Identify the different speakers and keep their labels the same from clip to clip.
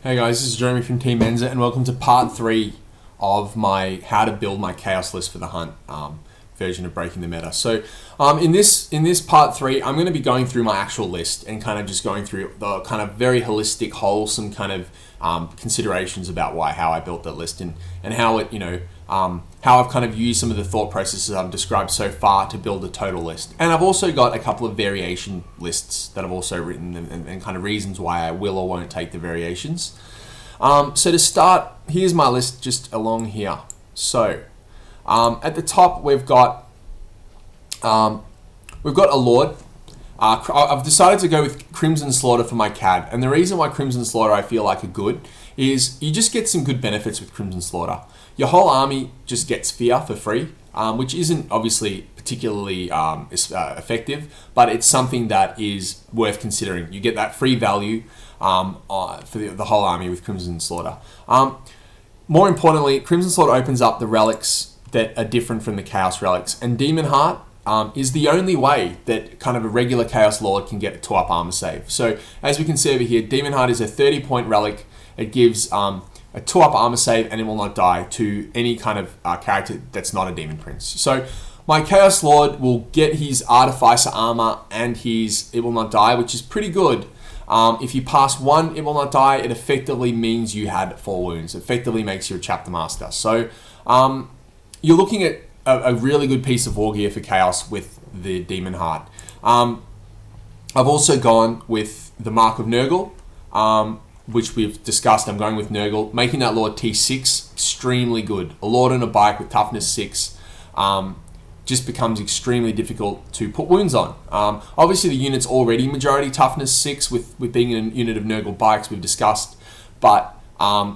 Speaker 1: Hey guys, this is Jeremy from Team Menza, and welcome to part 3 of my how to build my chaos list for the hunt version of Breaking the Meta. So in this part 3, I'm going to be going through my actual list and kind of just going through the kind of very holistic, wholesome kind of considerations about how I built that list and how it, how I've kind of used some of the thought processes I've described so far to build a total list. And I've also got a couple of variation lists that I've also written and kind of reasons why I will or won't take the variations. So to start, here's my list just along here. So at the top we've got a Lord. I've decided to go with Crimson Slaughter for my CAD, and the reason why Crimson Slaughter I feel like are good is you just get some good benefits with Crimson Slaughter. Your whole army just gets fear for free, which isn't obviously particularly effective, but it's something that is worth considering. You get that free value for the whole army with Crimson Slaughter. More importantly, Crimson Slaughter opens up the relics that are different from the Chaos relics, and Demon Heart is the only way that kind of a regular Chaos Lord can get a 2-up armor save. So as we can see over here, Demon Heart is a 30-point relic. It gives a 2-up armor save and it will not die to any kind of character that's not a Demon Prince. So my Chaos Lord will get his Artificer armor and his It Will Not Die, which is pretty good. If you pass 1 It Will Not Die, it effectively means you had 4 wounds. It effectively makes you a Chapter Master. So you're looking at a really good piece of war gear for Chaos with the Demon Heart. I've also gone with the Mark of Nurgle, which we've discussed. I'm going with Nurgle, making that Lord T6 extremely good. A Lord on a bike with toughness 6 just becomes extremely difficult to put wounds on. Obviously the unit's already majority toughness 6 with being a unit of Nurgle bikes we've discussed, but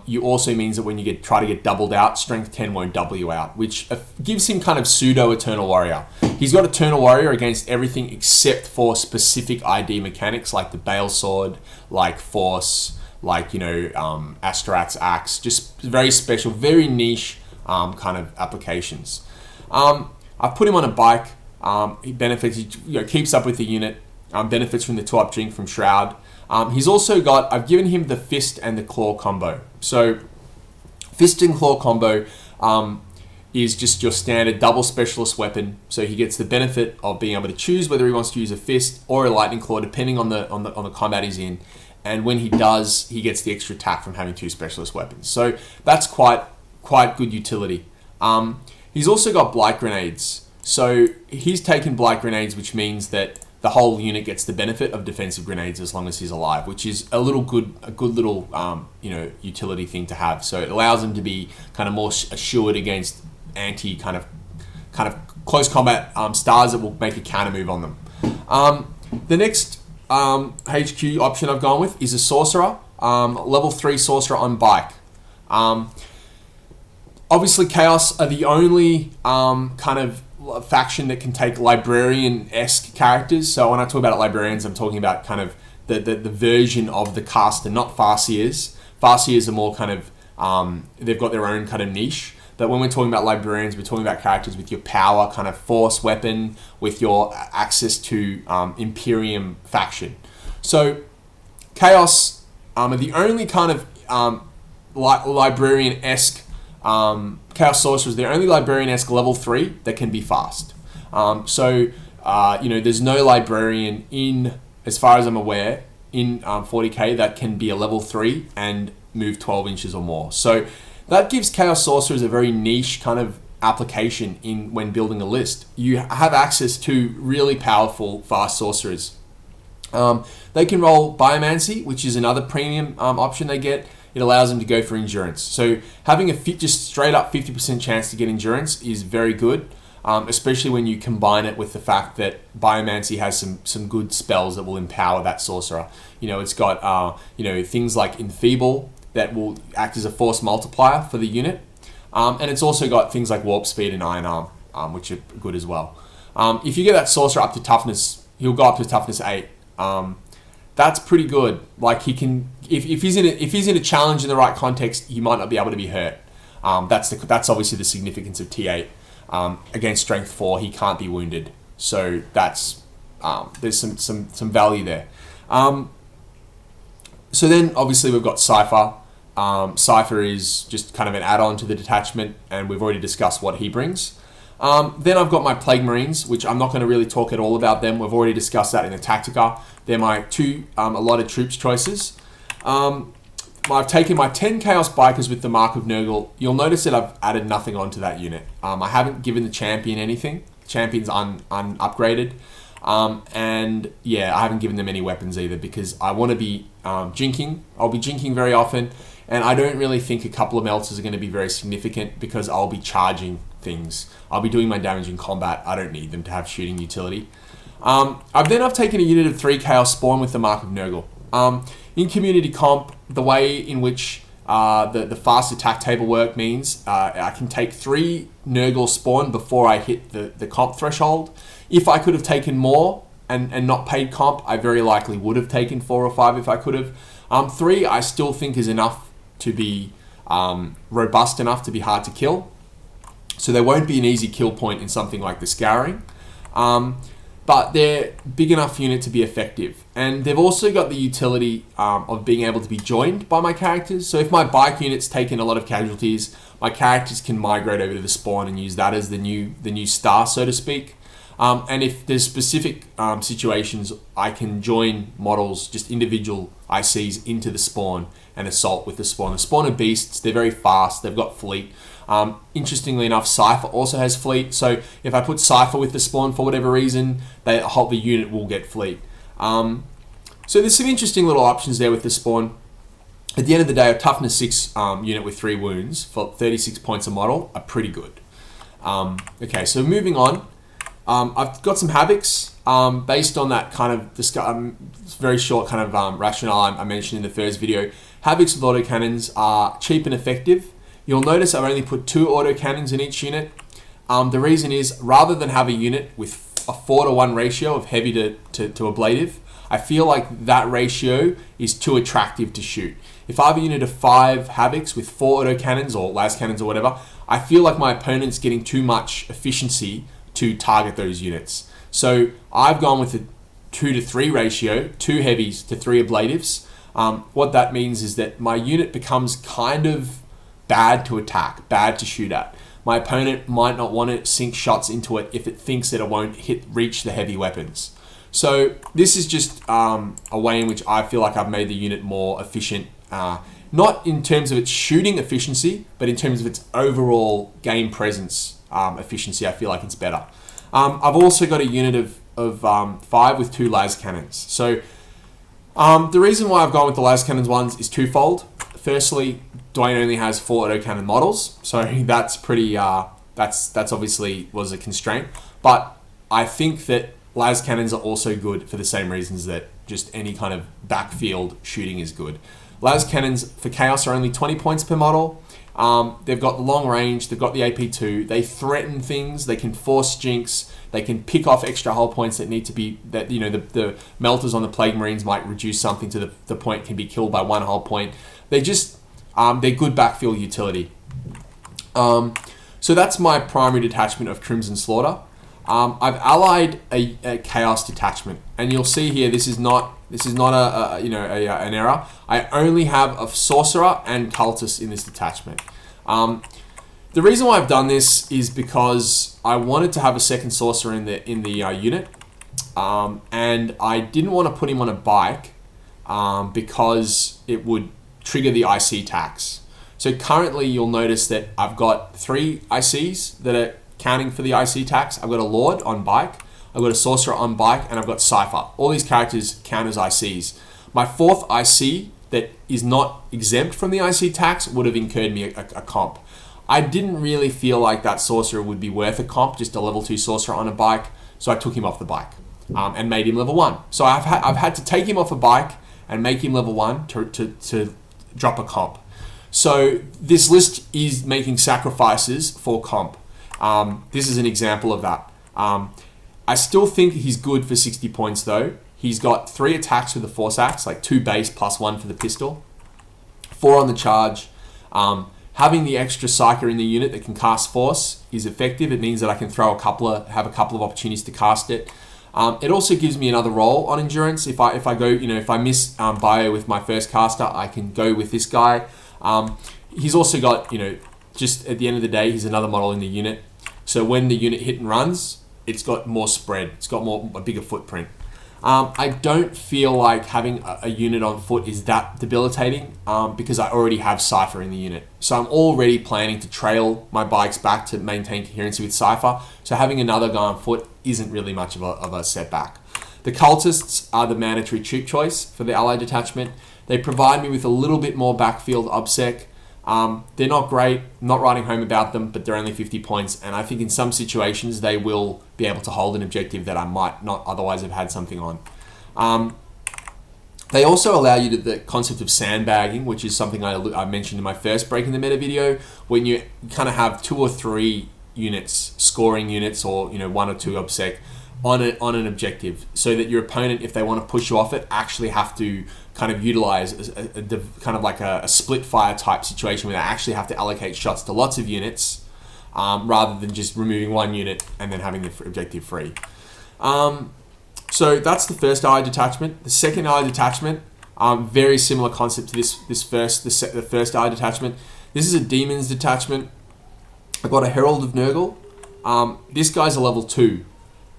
Speaker 1: you also means that when you try to get doubled out, strength 10 won't double you out, which gives him kind of pseudo Eternal Warrior. He's got Eternal Warrior against everything except for specific ID mechanics like the Bale Sword, like Force, like Astarat's Axe, just very special, very niche kind of applications. I've put him on a bike. He benefits, he keeps up with the unit, benefits from the 2-up drink from Shroud. He's also got, I've given him the Fist and the Claw combo. So Fist and Claw combo is just your standard double specialist weapon. So he gets the benefit of being able to choose whether he wants to use a Fist or a Lightning Claw, depending on the combat he's in. And when he does, he gets the extra attack from having 2 specialist weapons. So that's quite good utility. He's also got Blight Grenades. So he's taken Blight Grenades, which means that the whole unit gets the benefit of defensive grenades as long as he's alive, which is a good little utility thing to have. So it allows him to be kind of more assured against anti kind of close combat stars that will make a counter move on them. The next HQ option I've gone with is a Sorcerer, level 3 Sorcerer on bike. Obviously Chaos are the only kind of faction that can take librarian-esque characters. So when I talk about librarians, I'm talking about kind of the version of the caster, not Farseers. Farseers are more kind of, they've got their own kind of niche. But when we're talking about librarians, we're talking about characters with your power kind of force weapon, with your access to Imperium faction. So Chaos are the only kind of librarian-esque Chaos Sorcerers, they're only librarian-esque level 3 that can be fast. There's no librarian in, as far as I'm aware, in 40k that can be a level 3 and move 12 inches or more. So that gives Chaos Sorcerers a very niche kind of application when building a list. You have access to really powerful, fast sorcerers. They can roll Biomancy, which is another premium option they get. It allows them to go for endurance. So having just straight up 50% chance to get endurance is very good, especially when you combine it with the fact that Biomancy has some good spells that will empower that sorcerer. It's got things like Enfeeble that will act as a force multiplier for the unit, and it's also got things like Warp Speed and Iron Arm, which are good as well. If you get that sorcerer up to toughness, he'll go up to toughness 8. That's pretty good. Like he can, if he's in a challenge in the right context, he might not be able to be hurt. That's obviously the significance of T8. Against strength 4, he can't be wounded. So that's there's some value there. So then obviously we've got Cypher. Cypher is just kind of an add-on to the detachment, and we've already discussed what he brings. Then I've got my Plague Marines, which I'm not going to really talk at all about them. We've already discussed that in the Tactica. They're my two allotted troops choices. I've taken my 10 Chaos Bikers with the Mark of Nurgle. You'll notice that I've added nothing onto that unit. I haven't given the champion anything. The champion's unupgraded. And yeah, I haven't given them any weapons either because I want to be jinking. I'll be jinking very often, and I don't really think a couple of melters are going to be very significant because I'll be charging things. I'll be doing my damage in combat. I don't need them to have shooting utility. I've taken a unit of 3 Chaos Spawn with the Mark of Nurgle. In community comp, the way in which the fast attack table work means I can take 3 Nurgle Spawn before I hit the comp threshold. If I could have taken more and not paid comp, I very likely would have taken 4 or 5 if I could have. 3 I still think is enough to be robust enough to be hard to kill. So there won't be an easy kill point in something like the Scouring. But they're big enough unit to be effective. And they've also got the utility of being able to be joined by my characters. So if my bike unit's taken a lot of casualties, my characters can migrate over to the spawn and use that as the new star, so to speak. And if there's specific situations, I can join models, just individual ICs, into the spawn and assault with the spawn. The spawn are beasts, they're very fast, they've got fleet. Interestingly enough, Cypher also has fleet, so if I put Cypher with the spawn for whatever reason, the unit will get fleet. So there's some interesting little options there with the spawn. At the end of the day, a toughness 6 unit with 3 wounds for 36 points a model are pretty good. Okay, so moving on. I've got some Havocs based on that kind of very short kind of rationale I mentioned in the first video. Havocs with autocannons are cheap and effective. You'll notice I've only put 2 autocannons in each unit. The reason is, rather than have a unit with a 4-to-1 ratio of heavy to ablative, I feel like that ratio is too attractive to shoot. If I have a unit of 5 Havocs with 4 autocannons or las cannons or whatever, I feel like my opponent's getting too much efficiency to target those units. So I've gone with a 2-to-3 ratio, 2 heavies to 3 ablatives. What that means is that my unit becomes kind of bad to attack, bad to shoot at. My opponent might not want to sink shots into it if it thinks that it won't reach the heavy weapons. So this is just a way in which I feel like I've made the unit more efficient, not in terms of its shooting efficiency, but in terms of its overall game presence efficiency. I feel like it's better. I've also got a unit of 5 with 2 las cannons. So the reason why I've gone with the las cannons ones is twofold. Firstly, Dwayne only has 4 autocannon models, so that's pretty. That's obviously was a constraint. But I think that las cannons are also good for the same reasons that just any kind of backfield shooting is good. Las cannons for Chaos are only 20 points per model. They've got the long range, they've got the AP2, they threaten things, they can force jinx, they can pick off extra hull points that need to be, the melters on the Plague Marines might reduce something to the point can be killed by 1 hull point. They're good backfield utility. So that's my primary detachment of Crimson Slaughter. I've allied a Chaos detachment, and you'll see here this is not an error. I only have a Sorcerer and Cultist in this detachment. The reason why I've done this is because I wanted to have a second Sorcerer in the unit, and I didn't want to put him on a bike because it would trigger the IC tax. So currently you'll notice that I've got 3 ICs that are counting for the IC tax. I've got a Lord on bike, I've got a Sorcerer on bike, and I've got Cypher. All these characters count as ICs. My 4th IC that is not exempt from the IC tax would have incurred me a comp. I didn't really feel like that Sorcerer would be worth a comp, just a level 2 Sorcerer on a bike, so I took him off the bike and made him level 1. So I've had to take him off a bike and make him level 1 to drop a comp. So this list is making sacrifices for comp. This is an example of that. I still think he's good for 60 points though. He's got 3 attacks with the Force Axe, like 2 base plus 1 for the pistol, 4 on the charge. Having the extra Psyker in the unit that can cast Force is effective. It means that I can have a couple of opportunities to cast it. It also gives me another roll on endurance. If I go, if I miss bio with my first caster, I can go with this guy. He's also got, just at the end of the day, he's another model in the unit. So when the unit hit and runs, it's got more spread. It's got a bigger footprint. I don't feel like having a unit on foot is that debilitating because I already have Cypher in the unit. So I'm already planning to trail my bikes back to maintain coherency with Cypher. So having another guy on foot isn't really much of a setback. The Cultists are the mandatory troop choice for the Allied detachment. They provide me with a little bit more backfield obsec. They're not great, I'm not writing home about them, but they're only 50 points. And I think in some situations they will be able to hold an objective that I might not otherwise have had something on. They also allow you the concept of sandbagging, which is something I mentioned in my first Breaking the Meta video, when you kind of have 2 or 3 units, scoring units, or 1 or 2 obsec on an objective, so that your opponent, if they want to push you off it, actually have to kind of utilize kind of like a split fire type situation where they actually have to allocate shots to lots of units rather than just removing 1 unit and then having the objective free. So that's the first ally detachment. The second ally detachment, very similar concept to the first ally detachment. This is a Demons detachment. I've got a Herald of Nurgle. This guy's a level 2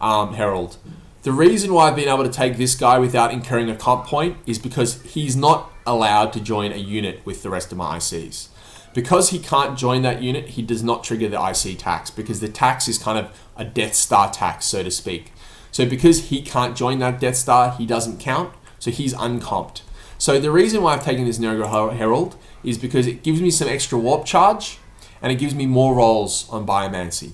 Speaker 1: Herald. The reason why I've been able to take this guy without incurring a comp point is because he's not allowed to join a unit with the rest of my ICs. Because he can't join that unit, he does not trigger the IC tax, because the tax is kind of a Death Star tax, so to speak. So because he can't join that Death Star, he doesn't count, so he's uncomped. So the reason why I've taken this Nurgle Herald is because it gives me some extra warp charge, and it gives me more rolls on Biomancy.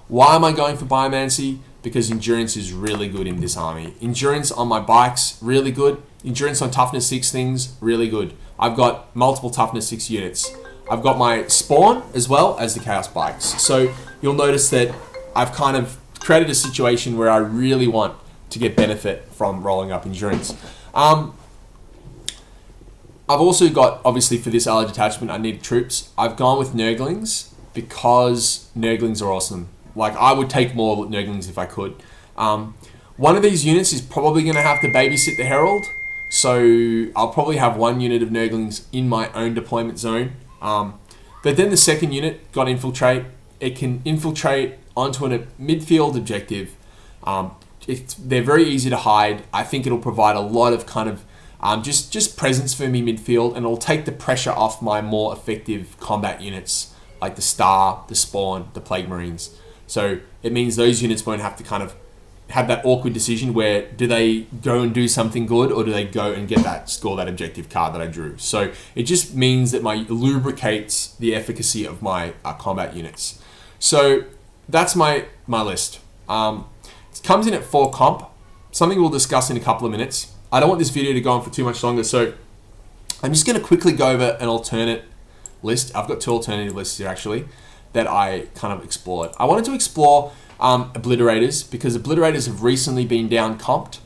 Speaker 1: Why am I going for Biomancy? Because endurance is really good in this army. Endurance on my bikes, really good. Endurance on toughness 6 things, really good. I've got multiple toughness 6 units. I've got my spawn as well as the Chaos bikes. So you'll notice that I've kind of created a situation where I really want to get benefit from rolling up endurance. I've also got, obviously for this allied detachment, I need troops. I've gone with Nurglings because Nurglings are awesome. Like, I would take more Nurglings if I could. One of these units is probably going to have to babysit the Herald. So I'll probably have 1 unit of Nurglings in my own deployment zone. But then the second unit got Infiltrate. It can infiltrate onto a midfield objective. They're very easy to hide. I think it'll provide a lot of kind of just presence for me midfield, and it'll take the pressure off my more effective combat units like the Star, the Spawn, the Plague Marines. So it means those units won't have to kind of have that awkward decision where do they go and do something good, or do they go and score that objective card that I drew. So it just means that it lubricates the efficacy of my combat units. So that's my list. It comes in at 4 comp, something we'll discuss in a couple of minutes. I don't want this video to go on for too much longer, so I'm just going to quickly go over an alternate list. I've got 2 alternative lists here actually that I kind of explored. I wanted to explore Obliterators because Obliterators have recently been down comped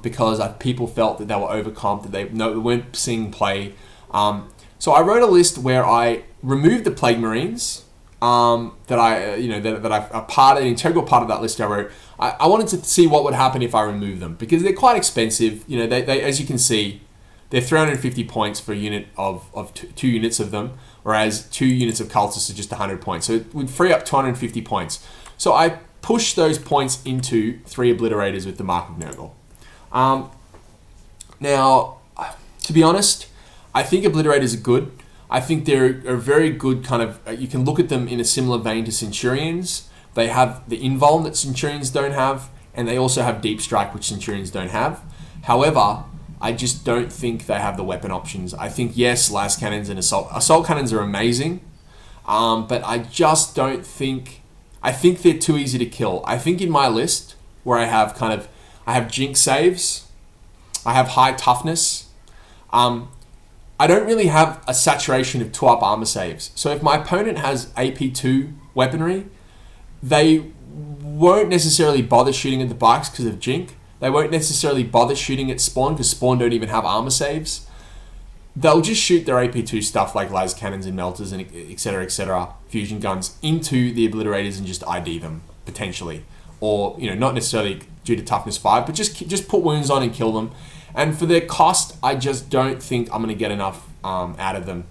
Speaker 1: because people felt that they were over comped, that they weren't seeing play. So I wrote a list where I removed the Plague Marines an integral part of that list I wrote. I wanted to see what would happen if I remove them because they're quite expensive. They as you can see, they're 350 points for a unit of 2 units of them, whereas 2 units of Cultists are just 100 points. So it would free up 250 points. So I pushed those points into 3 Obliterators with the Mark of Nurgle. Now, to be honest, I think Obliterators are good. I think they're a very good kind of, you can look at them in a similar vein to Centurions. They have the invuln that Centurions don't have, and they also have Deep Strike, which Centurions don't have. However, I just don't think they have the weapon options. I think, yes, las cannons and assault cannons are amazing, but I just don't think, I think they're too easy to kill. I think in my list, where I have Jinx saves, I have high toughness, I don't really have a saturation of 2-up armor saves. So if my opponent has AP2 weaponry, they won't necessarily bother shooting at the bikes because of Jink. They won't necessarily bother shooting at Spawn because Spawn don't even have armor saves. They'll just shoot their AP2 stuff like las cannons and melters and etc., fusion guns into the Obliterators and just ID them, potentially. Or, not necessarily due to toughness 5, but just put wounds on and kill them. And for their cost, I just don't think I'm going to get enough out of them.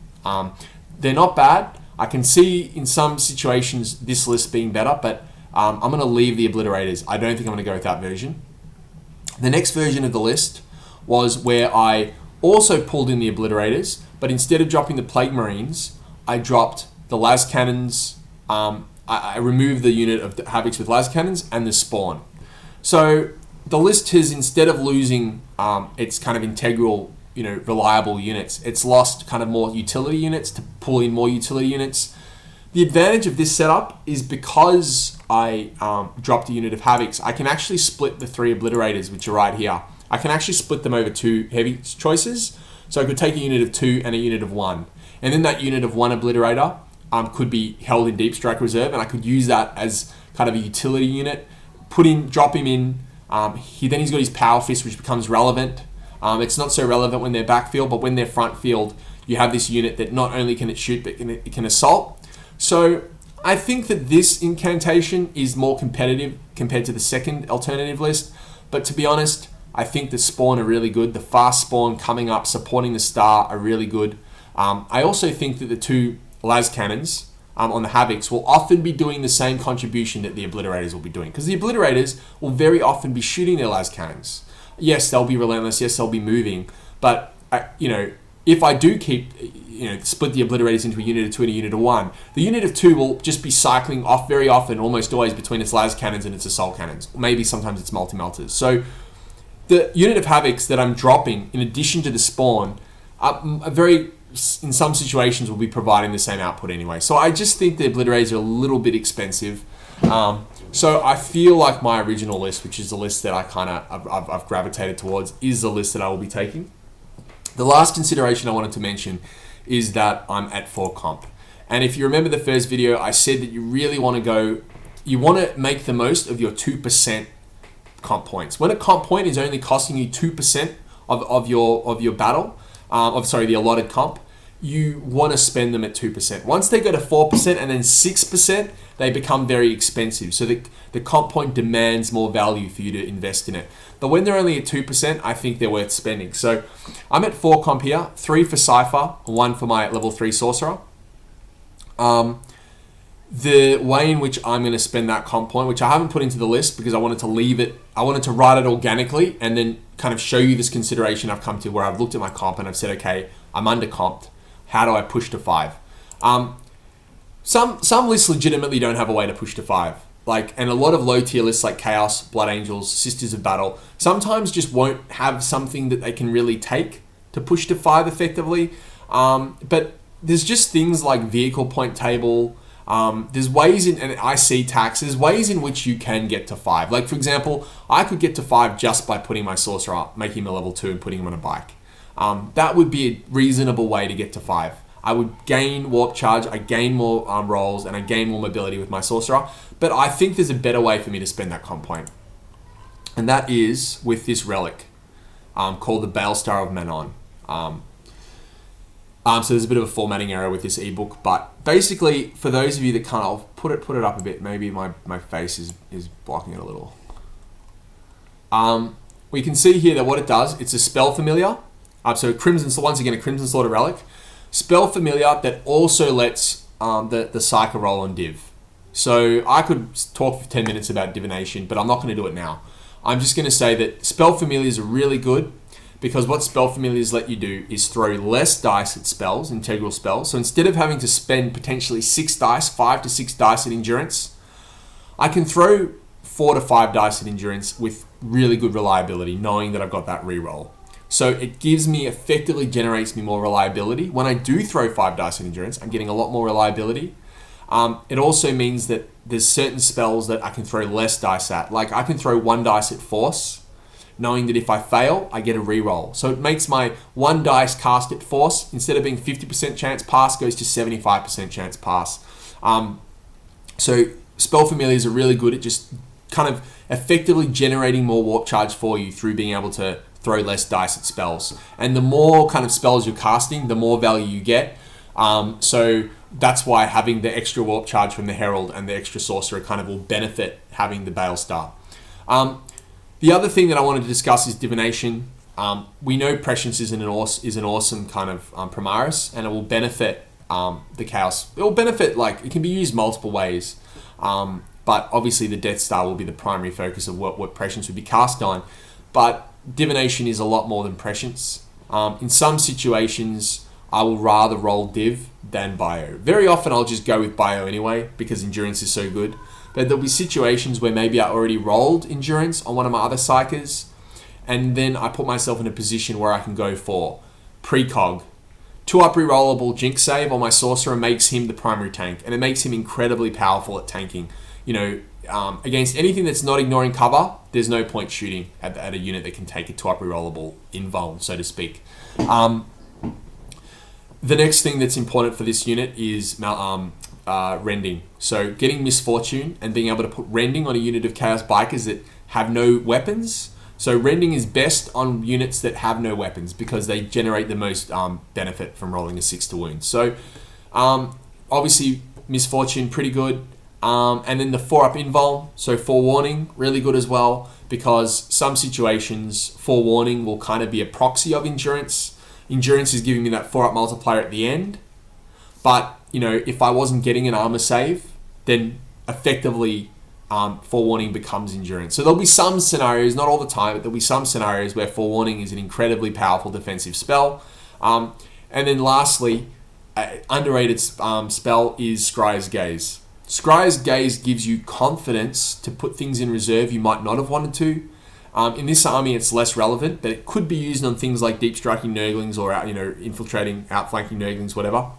Speaker 1: They're not bad. I can see in some situations this list being better, but I'm going to leave the Obliterators. I don't think I'm going to go with that version. The next version of the list was where I also pulled in the Obliterators, but instead of dropping the Plague Marines, I dropped the Las Cannons. I removed the unit of the Havocs with Las Cannons and the Spawn. So the list has, instead of losing its kind of integral, reliable units, it's lost kind of more utility units to pull in more utility units. The advantage of this setup is because I dropped a unit of Havocs, I can actually split the 3 Obliterators, which are right here. I can actually split them over 2 heavy choices. So I could take a unit of 2 and a unit of 1. And then that unit of 1 Obliterator could be held in Deep Strike Reserve, and I could use that as kind of a utility unit, drop him in. He's got his Power Fist, which becomes relevant. It's not so relevant when they're backfield, but when they're front field, you have this unit that not only can it shoot, but it can assault. So I think that this incantation is more competitive compared to the second alternative list. But to be honest, I think the Spawn are really good. The fast Spawn coming up, supporting the Star are really good. I also think that the 2 Las Cannons on the Havocs will often be doing the same contribution that the Obliterators will be doing. Because the Obliterators will very often be shooting their Las Cannons. Yes, they'll be relentless. Yes, they'll be moving. But, if I do keep, split the Obliterators into a unit of 2 and a unit of 1, the unit of 2 will just be cycling off very often, almost always, between its Las Cannons and its Assault Cannons. Maybe sometimes it's multi-melters. So the unit of Havocs that I'm dropping, in addition to the Spawn, in some situations will be providing the same output anyway. So I just think the Obliterators are a little bit expensive. So I feel like my original list, which is the list that I've gravitated towards, is the list that I will be taking. The last consideration I wanted to mention is that I'm at 4 comp. And if you remember the first video, I said that you really want to make the most of your 2% comp points. When a comp point is only costing you 2% of your battle, the allotted comp, you want to spend them at 2%. Once they go to 4% and then 6%, they become very expensive. So the comp point demands more value for you to invest in it. But when they're only at 2%, I think they're worth spending. So I'm at 4 comp here, 3 for Cypher, 1 for my level 3 Sorcerer. The way in which I'm going to spend that comp point, which I haven't put into the list because I wanted to leave it, I wanted to write it organically and then kind of show you this consideration I've come to where I've looked at my comp and I've said, okay, I'm under comped. How do I push to 5? Some lists legitimately don't have a way to push to 5. And a lot of low tier lists like Chaos, Blood Angels, Sisters of Battle, sometimes just won't have something that they can really take to push to 5 effectively. But there's just things like vehicle point table. There's ways and IC tax. There's ways in which you can get to 5. Like for example, I could get to 5 just by putting my Sorcerer up, making him a level 2 and putting him on a bike. That would be a reasonable way to get to 5. I would gain Warp Charge, I gain more rolls, and I gain more mobility with my Sorcerer. But I think there's a better way for me to spend that comp point. And that is with this relic called the Balestar of Manon. So there's a bit of a formatting error with this ebook. But basically, for those of you that can't, I'll put it up a bit. Maybe my face is blocking it a little. We can see here that what it does, it's a spell familiar. So once again, a Crimson Slaughter relic. Spell familiar that also lets the Psyker roll on div. So I could talk for 10 minutes about divination, but I'm not going to do it now. I'm just going to say that spell familiars are really good because what spell familiars let you do is throw less dice at spells, integral spells. So instead of having to spend potentially 6 dice, 5 to 6 dice at endurance, I can throw 4 to 5 dice at endurance with really good reliability, knowing that I've got that reroll. So it effectively generates me more reliability. When I do throw 5 dice at endurance, I'm getting a lot more reliability. It also means that there's certain spells that I can throw less dice at. Like I can throw 1 dice at Force, knowing that if I fail, I get a reroll. So it makes my 1 dice cast at Force, instead of being 50% chance pass, goes to 75% chance pass. So spell familiars are really good at just kind of effectively generating more warp charge for you through being able to throw less dice at spells. And the more kind of spells you're casting, the more value you get. So that's why having the extra warp charge from the Herald and the extra Sorcerer kind of will benefit having the Balestar. The other thing that I wanted to discuss is divination. we know Prescience is an awesome kind of Primaris, and it will benefit the Chaos. It will benefit, like, it can be used multiple ways. But obviously the Death Star will be the primary focus of what Prescience would be cast on. But Divination is a lot more than Prescience. In some situations, I will rather roll Div than Bio. Very often I'll just go with Bio anyway, because Endurance is so good. But there'll be situations where maybe I already rolled Endurance on one of my other Psychers, and then I put myself in a position where I can go for Precog. 2-up rerollable Jinx Save on my Sorcerer makes him the primary tank, and it makes him incredibly powerful at tanking. You know, against anything that's not ignoring cover, there's no point shooting at a unit that can take a 2-up rerollable invuln, so to speak. The next thing that's important for this unit is Rending. So getting Misfortune and being able to put Rending on a unit of Chaos Bikers that have no weapons. So Rending is best on units that have no weapons because they generate the most benefit from rolling a 6 to wound. So obviously Misfortune, pretty good. And then the 4-up invuln, so Forewarning, really good as well, because some situations Forewarning will kind of be a proxy of Endurance. Endurance is giving me that 4-up multiplier at the end, but you know, if I wasn't getting an armor save, then effectively Forewarning becomes Endurance. So there'll be some scenarios, not all the time, but there'll be some scenarios where Forewarning is an incredibly powerful defensive spell. And then lastly, underrated spell is Scry's Gaze. Scry's Gaze gives you confidence to put things in reserve you might not have wanted to. In this army, it's less relevant, but it could be used on things like deep striking Nurglings or infiltrating, outflanking Nurglings, whatever.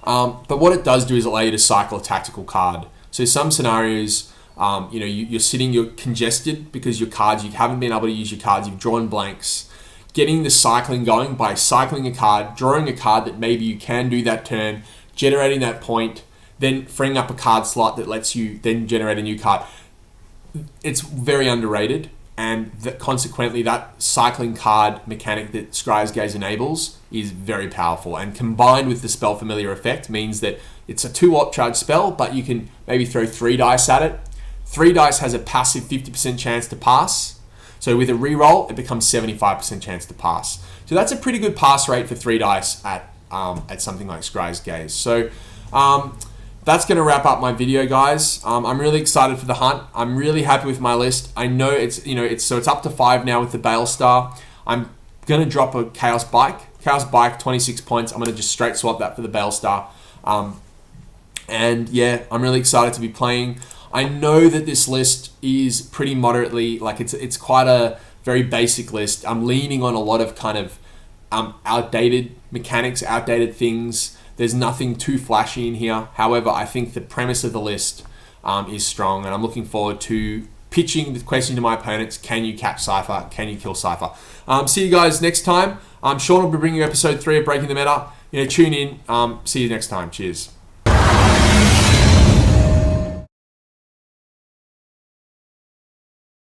Speaker 1: But what it does do is allow you to cycle a tactical card. So some scenarios, you're congested because your cards, you haven't been able to use your cards, you've drawn blanks. Getting the cycling going by cycling a card, drawing a card that maybe you can do that turn, generating that point, then freeing up a card slot that lets you then generate a new card. It's very underrated, and consequently that cycling card mechanic that Scry's Gaze enables is very powerful, and combined with the Spell Familiar effect means that it's a 2-op charge spell, but you can maybe throw 3 dice at it. 3 dice has a passive 50% chance to pass, so with a reroll it becomes 75% chance to pass. So that's a pretty good pass rate for 3 dice at something like Scry's Gaze. So that's going to wrap up my video, guys. I'm really excited for the hunt. I'm really happy with my list. I know it's up to 5 now with the Bale Star. I'm going to drop a Chaos Bike. Chaos Bike, 26 points. I'm going to just straight swap that for the Bale Star. And yeah, I'm really excited to be playing. I know that this list is pretty moderately, like it's quite a very basic list. I'm leaning on a lot of kind of outdated mechanics, outdated things. There's nothing too flashy in here. However, I think the premise of the list is strong, and I'm looking forward to pitching the question to my opponents: can you catch Cypher? Can you kill Cypher? See you guys next time. Shawn will be bringing you episode 3 of Breaking the Meta. Tune in. See you next time. Cheers.